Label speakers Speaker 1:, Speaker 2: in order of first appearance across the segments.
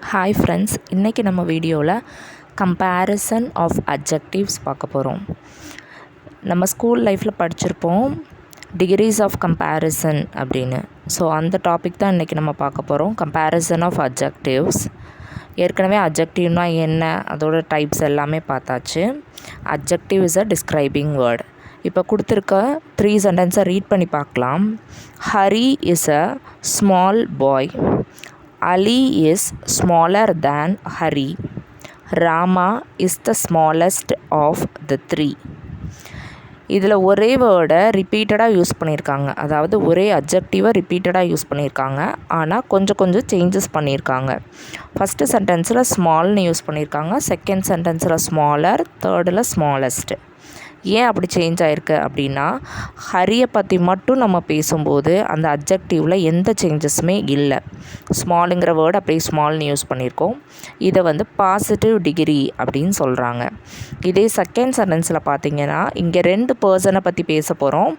Speaker 1: Hi friends, இன்றைக்கி நம்ம வீடியோவில் கம்பேரிசன் ஆஃப் அட்ஜெக்டிவ்ஸ் பார்க்க போகிறோம். நம்ம ஸ்கூல் லைஃப்பில் படிச்சிருப்போம் டிகிரிஸ் ஆஃப் கம்பேரிசன் அப்படின்னு. ஸோ அந்த டாபிக் தான் இன்றைக்கி நம்ம பார்க்க போகிறோம், கம்பேரிசன் ஆஃப் அட்ஜெக்டிவ்ஸ். ஏற்கனவே அட்ஜெக்டிவ்னால் என்ன, அதோட டைப்ஸ் எல்லாமே பார்த்தாச்சு. Adjective is a describing word. இப்போ கொடுத்துருக்க 3 சென்டென்ஸை ரீட் பண்ணி பார்க்கலாம். Hari is a small boy. Ali is smaller than Hari. Rama is the smallest of the three. இதில் ஒரே வேர்டை ரிப்பீட்டடாக யூஸ் பண்ணியிருக்காங்க, அதாவது ஒரே அட்ஜெக்டிவை ரிப்பீட்டடாக யூஸ் பண்ணியிருக்காங்க. ஆனால் கொஞ்சம் சேஞ்சஸ் பண்ணியிருக்காங்க. ஃபஸ்ட்டு சென்டென்ஸில் ஸ்மால்னு யூஸ் பண்ணியிருக்காங்க, செகண்ட் சென்டென்ஸில் ஸ்மாலர், தேர்டில் ஸ்மாலஸ்ட். ஏன் அப்படி சேஞ்ச் ஆகிருக்கு அப்படின்னா, ஹரியை பற்றி மட்டும் நம்ம பேசும்போது அந்த அட்ஜெக்டிவில் எந்த சேஞ்சஸுமே இல்லை. ஸ்மாலுங்கிற வேர்டு அப்படியே ஸ்மால்னு யூஸ் பண்ணியிருக்கோம். இதை பாசிட்டிவ் டிகிரி அப்படின்னு சொல்கிறாங்க. இதே செகண்ட் சென்டென்ஸில் பார்த்திங்கன்னா, இங்கே 2 பர்சனை பற்றி பேச போகிறோம்,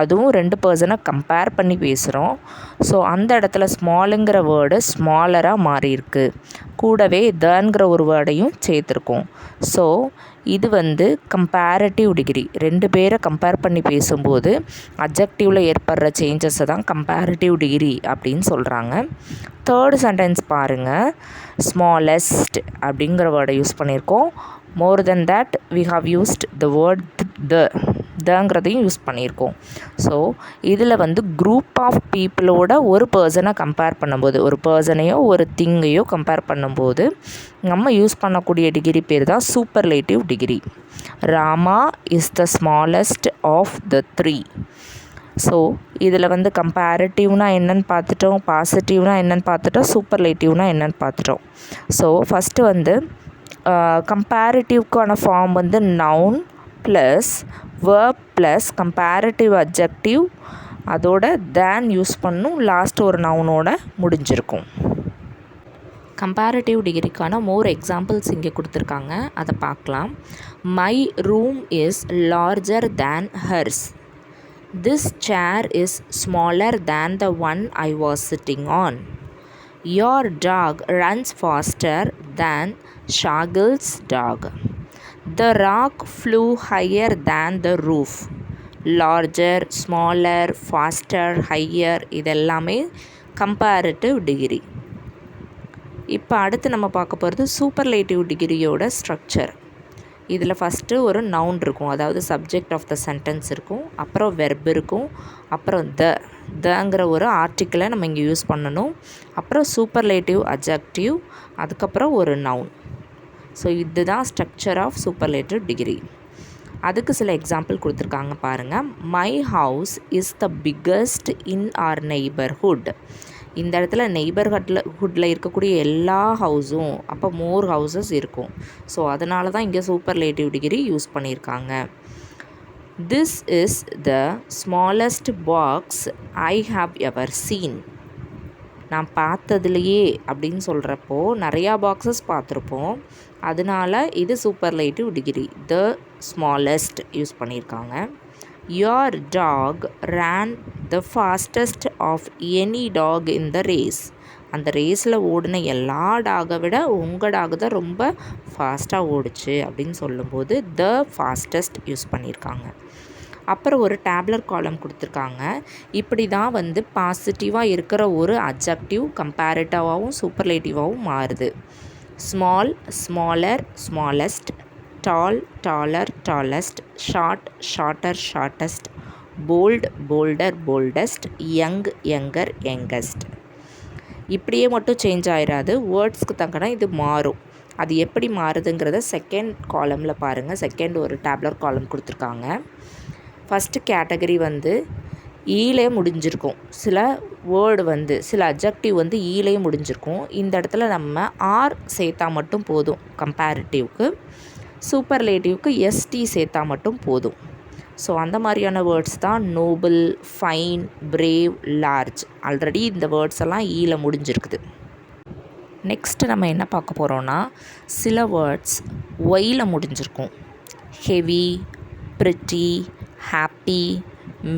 Speaker 1: அதுவும் 2 பர்சனை கம்பேர் பண்ணி பேசுகிறோம். ஸோ அந்த இடத்துல ஸ்மாலுங்கிற வேர்டு ஸ்மாலராக மாறியிருக்கு. கூடவே தன்கிற ஒரு வேர்டையும் சேர்த்துருக்கோம். ஸோ இது கம்பேரட்டிவ் டிகிரி. 2 பேரை கம்பேர் பண்ணி பேசும்போது அட்ஜெக்டிவில் ஏற்படுற சேஞ்சஸை தான் கம்பேரட்டிவ் டிகிரி அப்படின்னு சொல்கிறாங்க. தேர்டு சென்டென்ஸ் பாருங்கள், ஸ்மாலஸ்ட் அப்படிங்கிற வேர்டை யூஸ் பண்ணியிருக்கோம். More than that we have used the word தங்கிறதையும் யூஸ் பண்ணியிருக்கோம். ஸோ இதில் குரூப் ஆஃப் பீப்புளோட ஒரு பர்சனை கம்பேர் பண்ணும்போது, ஒரு பர்சனையோ ஒரு திங்கையோ கம்பேர் பண்ணும்போது நம்ம யூஸ் பண்ணக்கூடிய டிகிரி பேர் தான் superlative degree. Rama is the smallest of the 3. So இதில் கம்பேரிட்டிவ்னா என்னென்னு பார்த்துட்டோம், பாசிட்டிவ்னா என்னென்னு பார்த்துட்டோம், சூப்பர்லேட்டிவ்னா என்னென்னு பார்த்துட்டோம். ஸோ ஃபஸ்ட்டு கம்பேரிட்டிவ்க்கான form noun plus verb plus comparative adjective, அதோட தேன் யூஸ் பண்ணும், லாஸ்ட் ஒரு நவுனோட முடிஞ்சிருக்கும். கம்பேரிட்டிவ் டிகிரிக்கான மோர் எக்ஸாம்பிள்ஸ் இங்கே கொடுத்துருக்காங்க, அதை பார்க்கலாம். My room is larger than hers. This chair is smaller than the one I was sitting on. Your dog runs faster than Shakil's dog. The rock flew higher than the roof. Larger, smaller, faster, higher இதெல்லாமே comparative degree. இப்போ அடுத்து நம்ம பார்க்க போகிறது superlative டிகிரியோட structure. இதில் first ஒரு noun இருக்கும், அதாவது சப்ஜெக்ட் ஆஃப் த சென்டென்ஸ் இருக்கும், அப்புறம் வெர்ப் இருக்கும், அப்புறம் தங்கிற ஒரு ஆர்டிக்கிளை நம்ம இங்கே யூஸ் பண்ணணும், அப்புறம் சூப்பர்லேட்டிவ் அட்ஜெக்டிவ், அதுக்கப்புறம் ஒரு நவுன். ஸோ இதுதான் ஸ்ட்ரக்சர் ஆஃப் சூப்பர்லேட்டிவ் டிகிரி. அதுக்கு சில எக்ஸாம்பிள் கொடுத்துருக்காங்க பாருங்கள். My house is the biggest in our neighbourhood. இந்த இடத்துல நெய்பர்ஹுட்டில் இருக்கக்கூடிய எல்லா ஹவுஸும், அப்போ மோர் ஹவுசஸ் இருக்கும். ஸோ அதனால தான் இங்கே சூப்பர்லேட்டிவ் டிகிரி யூஸ் பண்ணியிருக்காங்க. This is the smallest box I have ever seen. நான் பார்த்ததுலையே அப்படின்னு சொல்கிறப்போ நிறையா பாக்ஸஸ் பார்த்துருப்போம், அதனால இது superlative degree, the smallest use பண்ணியிருக்காங்க. Your dog ran the fastest of any dog in the race. அந்த ரேஸில் ஓடின எல்லா டாகை விட உங்கள் டாக் தான் ரொம்ப ஃபாஸ்ட்டாக ஓடிச்சு அப்படின்னு சொல்லும்போது த ஃபாஸ்டஸ்ட் யூஸ் பண்ணியிருக்காங்க. அப்புறம் ஒரு டேப்லர் காலம் கொடுத்துருக்காங்க. இப்படி தான் பாசிட்டிவாக இருக்கிற ஒரு அட்ஜெக்டிவ் கம்பேரிட்டிவாகவும் சூப்பர்லேட்டிவாகவும் மாறுது. Small, smaller, smallest, tall, taller, tallest, short, shorter, shortest, bold, bolder, boldest, young, younger, youngest. இப்படியே மட்டும் சேஞ்ச் ஆகிடாது, வேர்ட்ஸ்க்கு தக்கன இது மாறும். அது எப்படி மாறுதுங்கிறத செகண்ட் காலமில் பாருங்கள். செகண்ட் ஒரு டேப்லர் காலம் கொடுத்துருக்காங்க. ஃபஸ்ட்டு கேட்டகரி ஈலே முடிஞ்சிருக்கும், சில வேர்டு சில அட்ஜெக்டிவ் ஈலே முடிஞ்சிருக்கும். இந்த இடத்துல நம்ம ஆர் சேர்த்தா மட்டும் போதும் கம்பேரிட்டிவ்க்கு, சூப்பர்லேட்டிவ்க்கு எஸ்டி சேர்த்தா மட்டும் போதும். ஸோ அந்த மாதிரியான வேர்ட்ஸ் தான் Nobel, fine, brave, large. Already இந்த வேர்ட்ஸ் எல்லாம் ஈல முடிஞ்சிருக்குது. நெக்ஸ்ட்டு நம்ம என்ன பார்க்க போகிறோன்னா, சில வேர்ட்ஸ் ஒயில் முடிஞ்சிருக்கும். ஹெவி, ப்ரிட்டி, ஹாப்பி,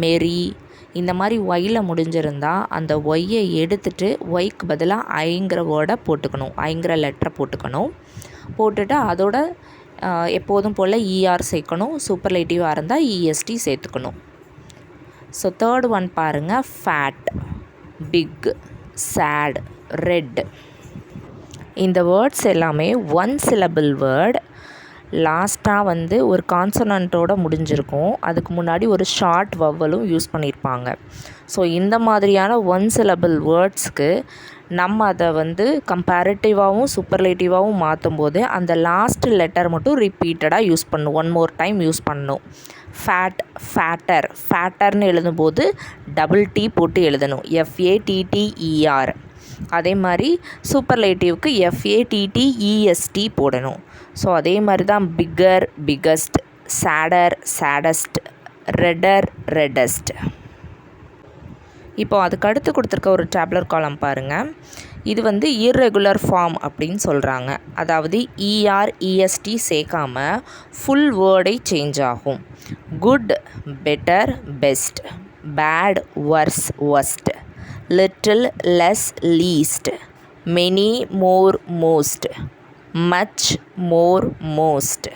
Speaker 1: மெரி, இந்த மாதிரி ஒய்யில் முடிஞ்சிருந்தா அந்த ஒய்யை எடுத்துகிட்டு ஒய்க்கு பதிலாக ஐங்கிற வேர்டை போட்டுக்கணும், ஐங்கிற லெட்டரை போட்டுக்கணும். போட்டுட்டு அதோட எப்போதும் போல் இஆர் சேர்க்கணும். சூப்பர்லேட்டிவாக இருந்தால் இஎஸ்டி சேர்த்துக்கணும். ஸோ தேர்ட் ஒன் பாருங்கள், ஃபேட், பிக், சேட், ரெட். இந்த வேர்ட்ஸ் எல்லாமே ஒன் சிலபிள் வேர்ட். லாஸ்ட்டாக ஒரு கான்சனண்ட்டோடு முடிஞ்சிருக்கும். அதுக்கு முன்னாடி ஒரு ஷார்ட் வவ்வலும் யூஸ் பண்ணியிருப்பாங்க. ஸோ இந்த மாதிரியான ஒன் சிலபிள் வேர்ட்ஸ்க்கு நம்ம அதை கம்பேரிட்டிவாகவும் சூப்பர்லேட்டிவாகவும் மாற்றும் போது அந்த லாஸ்ட் லெட்டர் மட்டும் ரிப்பீட்டடாக யூஸ் பண்ணணும், ஒன் மோர் டைம் யூஸ் பண்ணணும். ஃபேட், ஃபேட்டர், ஃபேட்டர்னு எழுதும்போது டபுள் டி போட்டு எழுதணும், FATTER. அதே மாதிரி சூப்பர்லேட்டிவ்க்கு FATTEST போடணும். ஸோ அதே மாதிரி தான் பிக்கர், பிக்கஸ்ட், சேடர், சேடஸ்ட், ரெடர், ரெடஸ்ட். இப்போ அதுக்கு அடுத்து கொடுத்துருக்க ஒரு டேப்லர் காலம் பாருங்கள். இது இர்ரெகுலர் ஃபார்ம் அப்படின்னு சொல்கிறாங்க. அதாவது EREST சேர்க்காம ஃபுல் வேர்டை சேஞ்ச் ஆகும். Good, better, best, bad, worse, worst, little, less, least, many, more, most, much, more, most.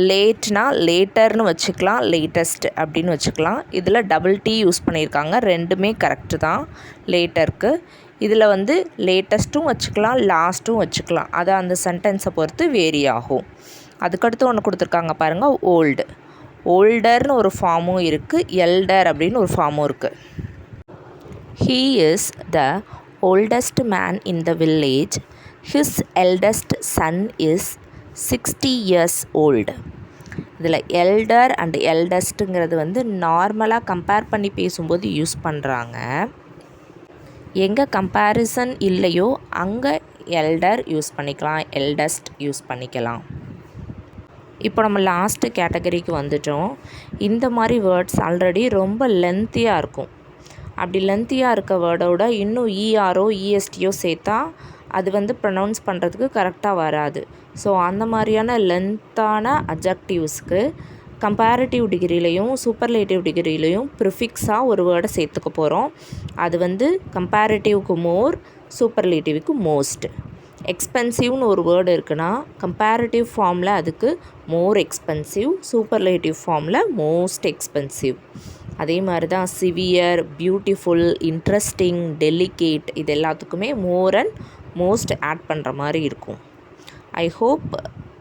Speaker 1: லேட்னா லேட்டர்னு வச்சுக்கலாம், லேட்டஸ்ட் அப்படின்னு வச்சுக்கலாம். இதில் டபுள் டி யூஸ் பண்ணியிருக்காங்க, ரெண்டுமே கரெக்டு தான் லேட்டருக்கு. இதில் லேட்டஸ்ட்டும் வச்சுக்கலாம், லாஸ்ட்டும் வச்சுக்கலாம். அது அந்த சென்டென்ஸை பொறுத்து வேரி ஆகும். அதுக்கடுத்து ஒன்று கொடுத்துருக்காங்க பாருங்கள், ஓல்டு. ஓல்டர்னு ஒரு ஃபார்மும் இருக்குது, எல்டர் அப்படின்னு ஒரு ஃபார்மும் இருக்குது. He is the oldest man in the village. His eldest son is 60 years old. இதில் எல்டர் அண்ட் எல்டஸ்ட்டுங்கிறது நார்மலாக கம்பேர் பண்ணி பேசும்போது யூஸ் பண்ணுறாங்க. எங்கே கம்பேரிசன் இல்லையோ அங்கே எல்டர் யூஸ் பண்ணிக்கலாம், எல்டஸ்ட் யூஸ் பண்ணிக்கலாம். இப்போ நம்ம லாஸ்ட்டு கேட்டகரிக்கு வந்துட்டோம். இந்த மாதிரி வேர்ட்ஸ் ஆல்ரெடி ரொம்ப லென்த்தியாக இருக்கும். அப்படி லென்த்தியாக இருக்க வேர்டோட இன்னும் ERO ESTO சேர்த்தா அது ப்ரொனவுன்ஸ் பண்ணுறதுக்கு கரெக்டாக வராது. ஸோ அந்த மாதிரியான லென்த்தான அட்ஜெக்டிவ்ஸ்க்கு கம்பேரிட்டிவ் டிகிரிலையும் சூப்பர்லேட்டிவ் டிகிரிலையும் ப்ரிஃபிக்ஸாக ஒரு வேர்டை சேர்த்துக்க போகிறோம். அது கம்பேரிட்டிவ்க்கு மோர், சூப்பர்லேட்டிவ்க்கு மோஸ்ட். எக்ஸ்பென்சிவ்னு ஒரு வேர்டு இருக்குன்னா கம்பேரிட்டிவ் ஃபார்மில் அதுக்கு மோர் எக்ஸ்பென்சிவ், சூப்பர்லேட்டிவ் ஃபார்மில் மோஸ்ட் எக்ஸ்பென்சிவ். அதே மாதிரி தான் சிவியர், பியூட்டிஃபுல், இன்ட்ரெஸ்டிங், டெலிகேட், இது எல்லாத்துக்குமே மோர் அண்ட் மோஸ்ட் ஆட் பண்ணுற மாதிரி இருக்கும். I hope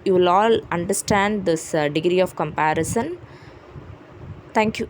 Speaker 1: you will all understand this degree of comparison. Thank you.